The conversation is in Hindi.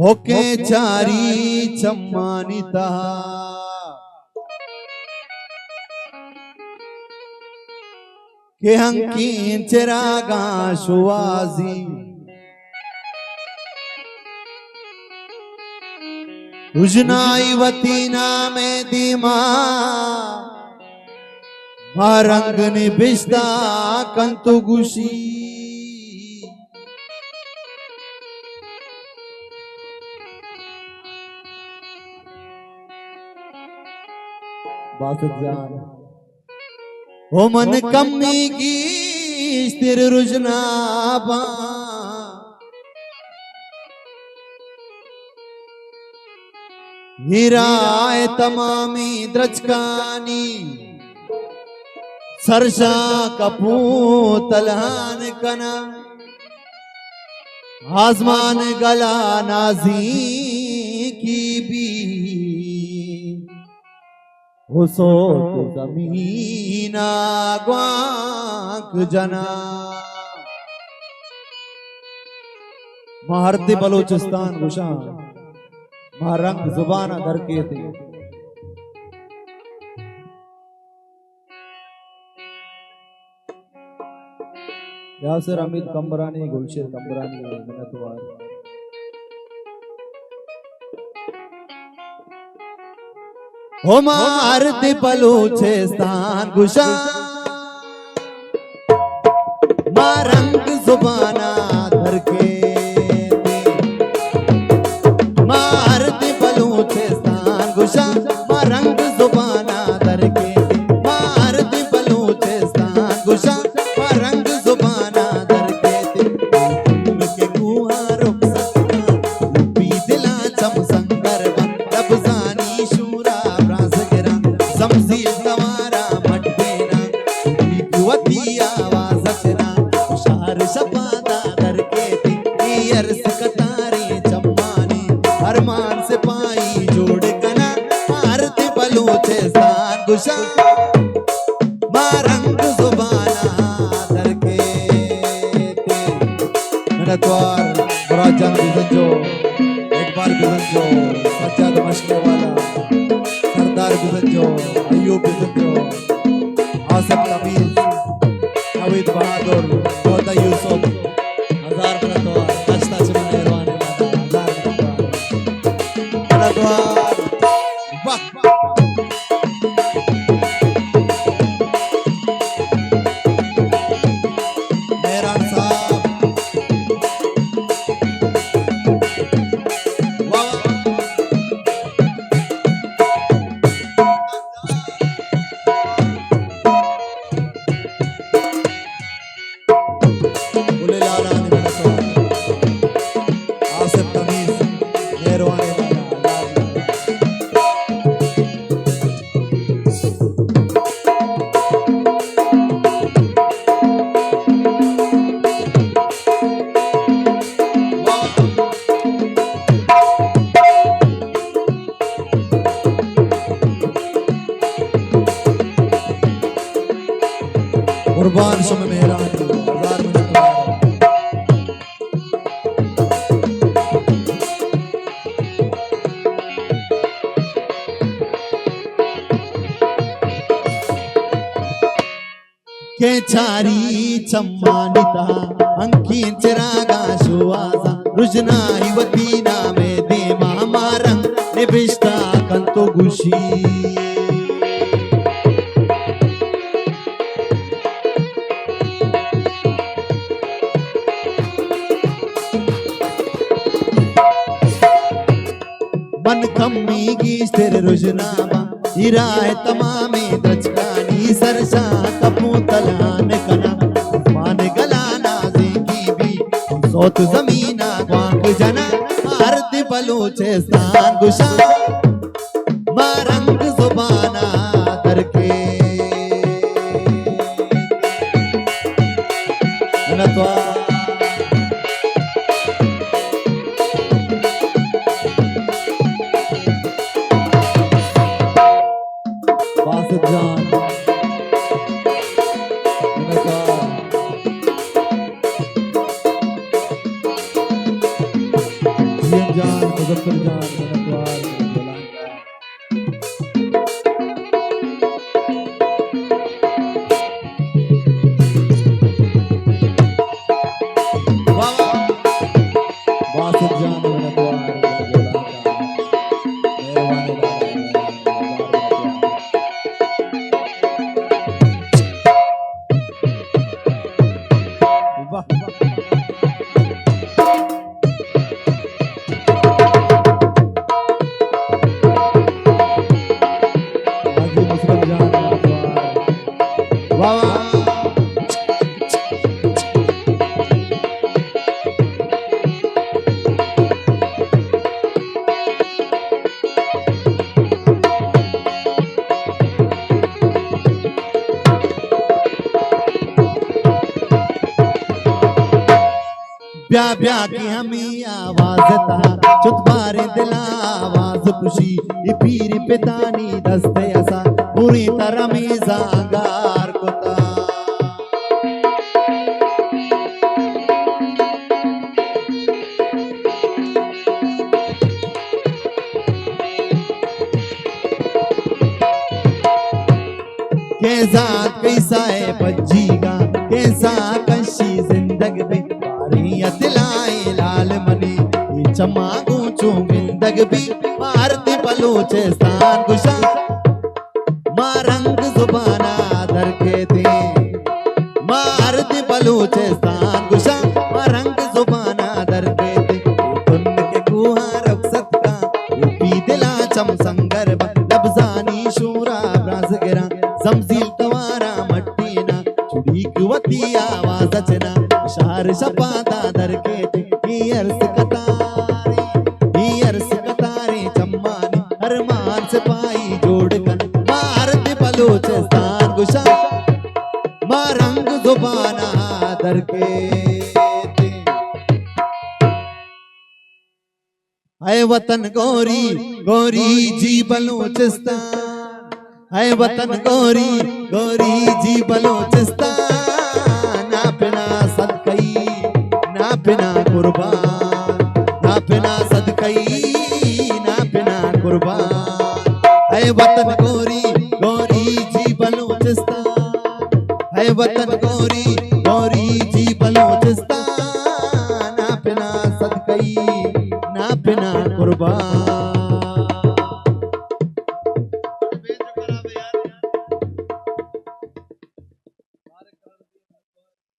होके चारी चम्मानिता के हंकी चिरागा शुवाजी उजनाई वतीना में दीमा रंग निबिस्ता कंतु गुशी बासत जान हो मन कमी की स्थिर रुजनाबा हीराए तमामी द्रचकानी सरसा कपू तलहान कना आसमान गला नाजी की भी हुसो जमीना ग्वांक जना महारती बलूचिस्तान गुशा महारंग जुबाना दरके थे यासिर अमीद कंबरानी गुलशेर कंबरानी मिन्नतवार हो मारती बलूचिस्तान गुशा महारंग जुबाना दरके मारती बलूचिस्तान गुशा महारंग जुबाना दरके मारती बलूचिस्तान गुशा महारंग जुबाना दरके के गुहा रुक सकता पी दिला चम संगर लबजानी शूरा ब्रासगरा समझी तवारा मटबेना युवती आवाज अचना शार शपादा दरके अर्स कतारी चम्मानी अरमान से पाई जोड़ कना मारती बलूचिस्तान गुशा मारंग जुबाना दरके मिन्नतवार मुराद बिजंजो एक बार बिजंजो सज्जाद मशके वाला सरदार बिजंजो अयूब बिजंजो आसिफ तमीज हवीद बहादुर मोहम्मद यूसुफ हजार मिन्नतवार कश्ता से मेहरबानी मिन्नतवार वाह मेहरान साहब वाह बोले लाला ने मिन्नतवार आसिफ तमीज मेहरबानी कुर्बान शुभ मेहरान हजार मिन्नतवार के चारी चम्मानिता अंकी चिरागा शुवासा रुजनाई वतीना में दीमा मारंग निबिस्ता कंतो गुशी मन कमी की स्थिर रुजनामा हिराए तमामी द्रचकानी सरसा कपू तलान कना मान गला नाजी की भी सोत जमीना ग्वांक जना मारती बलूचिस्तान गुशा मारंग जुबाना दरके मिन्नतवार बासत जान मिन्नतवार जियन जान ब्या ब्या की हमी आवाज था चुतबारे दिला आवाज खुशी ये पीर पितानी दस्ते असा पूरी तरह में जागार कोता कैसा कैसा है बज्जीगा कैसा कशी जिंदगी में बारियां दिलाए लाल मनी ये चमागू चू जिंदगी भी भारती बलूचिस्तान गुशा मारंग जुबाना दर के थे भारती बलूचिस्तान गुशा मारंग जुबाना दर के थे तुन के कुहा रक्षत का यूपी दिला चम संगर लबजानी शूरा ब्राज गिरा जमजील तवारा मट्टीना चुड़ी कुवती आवाज चना शार शपाता दर के थे ईयर्स कतारे चम्मानी अरमान से पाई जोड़ कर भारत बलूचिस्तान गुशा मारंग जुबाना दर के थे ऐ वतन गोरी गोरी जी बलूचिस्तान ऐ वतन गोरी गोरी जी बलूचिस्तान ना पिना सदकई ना पिना कुर्बान ना पिना सदकई ना पिना कुर्बान ऐ वतन गोरी गोरी जी बलूचिस्तान ऐ वतन गोरी गोरी जी बलूचिस्तान ना पिना सदकई ना पिना कुर्बान